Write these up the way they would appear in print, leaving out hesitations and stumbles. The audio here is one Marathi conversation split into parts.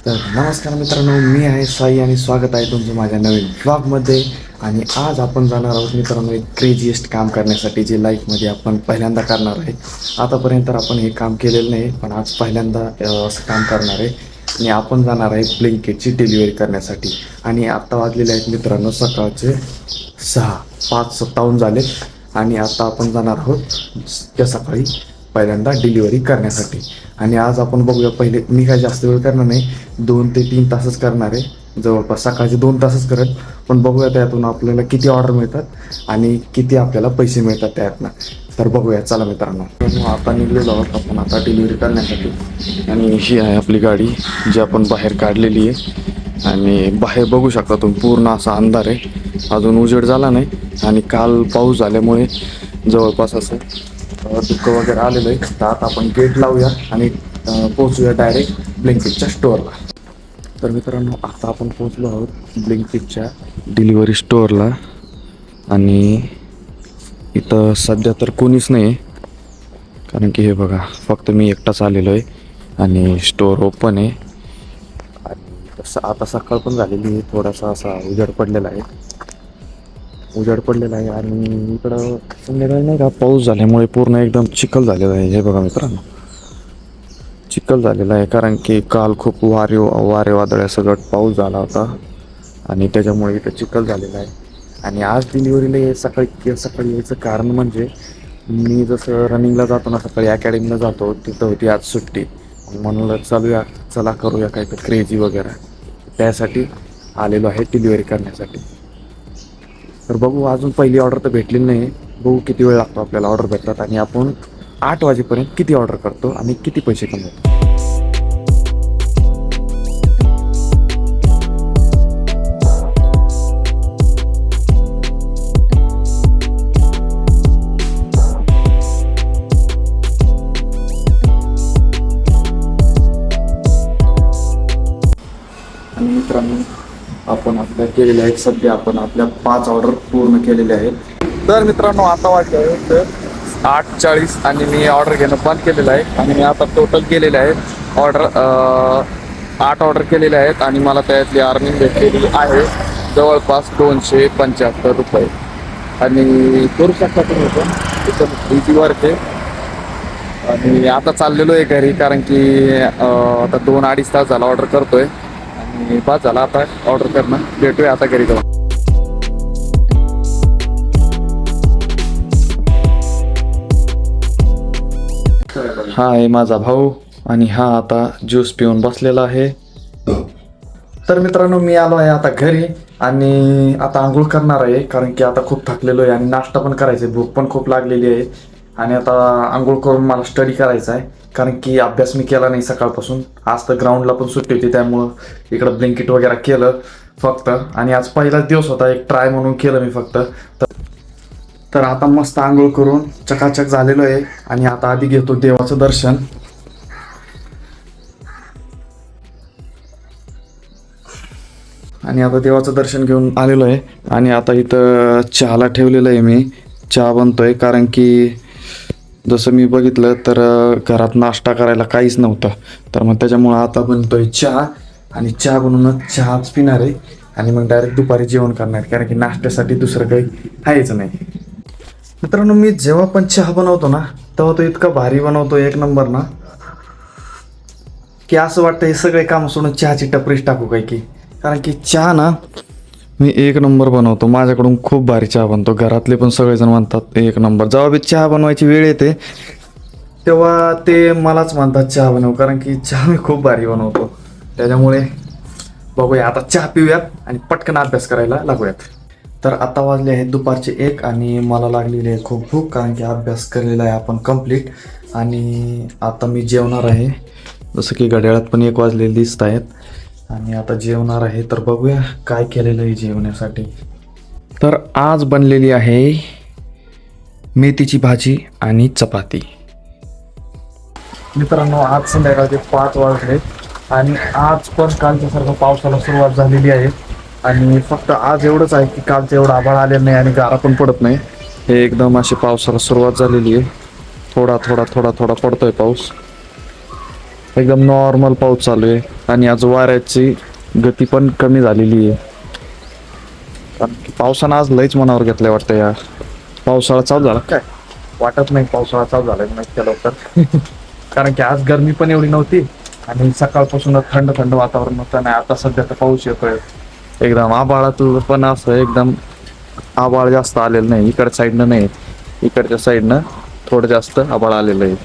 तर नमस्कार मित्रांनो, मी आहे साई आणि स्वागत आहे तुमचं माझ्या नवीन व्लॉगमध्ये. आणि आज आपण जाणार आहोत मित्रांनो एक क्रेझिएस्ट काम करण्यासाठी, जे लाईफमध्ये आपण पहिल्यांदा करणार आहे. आतापर्यंत आपण हे काम केलेलं नाही, पण आज पहिल्यांदा असं काम करणार आहे. आणि आपण जाणार आहे ब्लिंकिटची डिलिव्हरी करण्यासाठी. आणि आत्ता वाजलेले आहेत मित्रांनो सकाळचे 5:57 झाले. आणि आता आपण जाणार आहोत त्या सकाळी पहिल्यांदा डिलिव्हरी करण्यासाठी. आणि आज आपण बघूया, पहिले मी काय जास्त वेळ करणार नाही, 2 ते 3 तासच करणार आहे. जवळपास सकाळचे 2 तासच करत, पण बघूया त्यातून आपल्याला किती ऑर्डर मिळतात आणि किती आपल्याला पैसे मिळतात त्यातनं. तर बघूया, चला मित्रांनो. आता निघलेलो आहोत आपण आता डिलिव्हरी करण्यासाठी. आणि ही आहे आपली गाडी, जी आपण बाहेर काढलेली आहे. आणि बाहेर बघू शकता तुम्ही, पूर्ण असा अंधार आहे, अजून उजेड झाला नाही. आणि काल पाऊस झाल्यामुळे जवळपास असं धुकं वगैरे आलेलं आहे. तर आता आपण गेट लावूया आणि पोहोचूया डायरेक्ट ब्लिंकिटच्या स्टोअरला. तर मित्रांनो, आता आपण पोहोचलो आहोत ब्लिंकिटच्या डिलिव्हरी स्टोअरला. आणि इथं सध्या तर कोणीच नाही, कारण की हे बघा, फक्त मी एकटाच आलेलो आहे. आणि स्टोअर ओपन आहे. आणि तसं आता सकाळ पण झालेली आहे, थोडासा असा उजेड पडलेला आहे. आणि इकडं संध्याकाळी नाही का, पाऊस झाल्यामुळे पूर्ण एकदम चिखल झालेला आहे. हे बघा मित्रांनो, चिखल झालेला आहे, कारण की काल खूप वारे वादळासकट पाऊस झाला होता. आणि त्याच्यामुळे इथं चिखल झालेला आहे. आणि आज डिलिव्हरीला सकाळी यायचं कारण म्हणजे, मी जसं रनिंगला जातो ना, सकाळी अकॅडमीला जातो, तिथं होती आज सुट्टी. म्हणून चला करूया काय तर क्रेझी वगैरे, त्यासाठी आलेलो आहे डिलिव्हरी करण्यासाठी. तर बघू, अजून पहिली ऑर्डर तर भेटलेली नाही. बघू किती वेळ लागतो आपल्याला ऑर्डर भेटतात, आणि आपण 8 वाजेपर्यंत किती ऑर्डर करतो आणि किती पैसे कमवतो. आणि मित्रांनो, आपण आपल्या केलेल्या आहेत, सध्या आपण आपल्या 5 ऑर्डर पूर्ण केलेले आहेत. तर मित्रांनो, आता वाटतं तर 8:40 आणि मी ऑर्डर घेणं बंद केलेलं आहे. आणि मी आता टोटल केलेले आहेत ऑर्डर 8 ऑर्डर केलेले आहेत. आणि मला त्यातली अर्निंग भेटलेली आहे जवळपास 275 रुपये. आणि करू शकता तुम्ही पण, एकदम इझी वर्क आहे. आणि आता चाललेलो आहे घरी, कारण की आता 2-2.5 तास झाला ऑर्डर करतोय. आणि बस झाला आता ऑर्डर करणं. भेटूया आता घरी जाऊन. हा आहे माझा भाऊ, आणि हा आता ज्यूस पिऊन बसलेला आहे. तर मित्रांनो, मी आलो आहे आता घरी, आणि आता आंघोळ करणार आहे, कारण की आता खूप थकलेलो आहे. आणि नाश्ता पण करायचा आहे, भूक पण खूप लागलेली आहे. आणि आता आंघोळ करून मला स्टडी करायचा आहे, कारण की अभ्यास मी केला नाही सकाळपासून. आज तर ग्राउंडला पण सुट्टी होती, त्यामुळं इकडं ब्लिंकिट वगैरे केलं फक्त. आणि आज पहिलाच दिवस होता, एक ट्राय म्हणून केलं मी फक्त. तर आता मस्त आंघोळ करून चकाचक झालेलो आहे. आणि आता आधी घेतो देवाचं दर्शन. आणि आता देवाचं दर्शन घेऊन आलेलो आहे. आणि आता इथं चहाला ठेवलेलं आहे, मी चहा बनतोय, कारण की जसं मी बघितलं तर घरात नाश्ता करायला काहीच नव्हतं. तर मग त्याच्यामुळं आता बनतोय चहा. आणि चहा बनवूनच चहाच पिणार आहे, आणि मग डायरेक्ट दुपारी जेवण करणार, कारण की नाश्त्यासाठी दुसरं काही खायचं नाही. मित्रांनो, मी जेव्हा पण चहा बनवतो ना, तेव्हा तो इतका भारी बनवतो, एक नंबर ना, की असं वाटतं हे सगळे काम सोडून चहाची टपरीच टाकू काय की. कारण की चहा ना मी एक नंबर बनवतो. माझ्याकडून खूप भारी चहा बनतो. घरातले पण सगळेजण म्हणतात एक नंबर. जेव्हा बी चहा बनवायची वेळ येते, तेव्हा ते मलाच म्हणतात चहा बनव, कारण की चहा मी खूप भारी बनवतो. त्याच्यामुळे बघूया, आता चहा पिऊयात आणि पटकन अभ्यास करायला लागूयात. तर आता वाजले आहेत दुपारचे 1, आणि मला लागलेली आहे खूप भूक, कारण की अभ्यास केलेला आहे आपण कंप्लीट. आणि आता मी जेवणार आहे, जसं की घड्याळात पण 1 वाजलेले दिसत आहेत. आणि आता जेवणार आहे. तर बघूया काय केलेलं आहे जेवण्यासाठी. तर आज बनलेली आहे मेथीची भाजी आणि चपाती. मित्रांनो, आज संध्याकाळचे 5 वाजले, आणि आज पण कालच्यासारखं पावसाला सुरुवात झालेली आहे. आणि फक्त आज एवढंच आहे की कालचं एवढं आभाळ आलेलं नाही, आणि गारा पण पडत नाही. हे एकदम अशी पावसाला सुरुवात झालेली आहे. थोडा थोडा थोडा थोडा पडतोय पाऊस, एकदम नॉर्मल पाऊस चालू आहे. आणि आज वाऱ्याची गती पण कमी झालेली आहे. कारण की पावसानं आज लईच मनावर घेतलंय वाटतं. या पावसाळा चालू झाला काय वाटत नाही, पावसाळा चालू झालाय नाही लवकर. कारण की आज गरमी पण एवढी नव्हती आणि सकाळपासून थंड थंड वातावरण होतं. नाही आता सध्या तर पाऊस येतोय एकदम. आभाळातलं पण असं एकदम आभाळ जास्त आलेलं नाही, इकडच्या साईडनं नाही, इकडच्या साईडनं थोडं जास्त आभाळ आलेलं आहे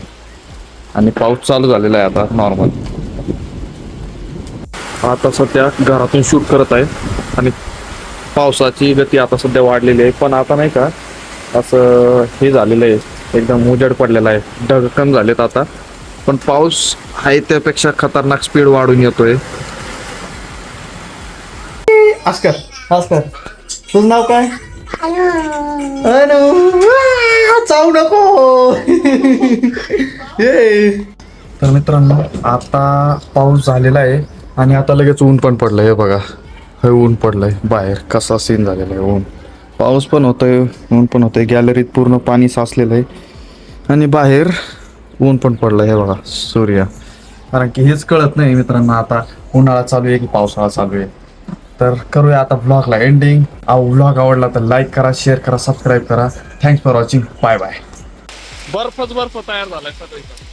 आणि पाऊस चालू झालेला आहे आता नॉर्मल. आता सध्या घरातून शूट करत आहे आणि पावसाची गती आता सध्या वाढलेली आहे. पण आता नाही का असं हे झालेलं आहे, एकदम उजेड पडलेला आहे, ढग कमी झालेत आता. पण पाऊस आहे त्यापेक्षा खतरनाक स्पीड वाढून येतोय. अस्कर अस्कर तुझं नाव काय? अनु चावू नको. ये तर मित्रांनो आता पाऊस झालेला आहे आणि आता लगेच ऊन पण पडलंय. हे बघा, हे ऊन पडलंय बाहेर, कसा सीन झालेला आहे. ऊन पाऊस पण होतोय, ऊन पण होतंय. गॅलरीत पूर्ण पाणी साचलेलं आहे आणि बाहेर ऊन पण पडलंय. हे बघा सूर्य. कारण की हेच कळत नाही मित्रांनो, आता उन्हाळा चालू आहे की पावसाळा चालू आहे. तर करूया आता व्लॉगला एंडिंग. व्लॉग आवडला तर लाईक करा, शेअर करा, सबस्क्राईब करा. Thanks for watching. Bye bye. बर्फच बर्फ तयार झालाय सगळीकडे.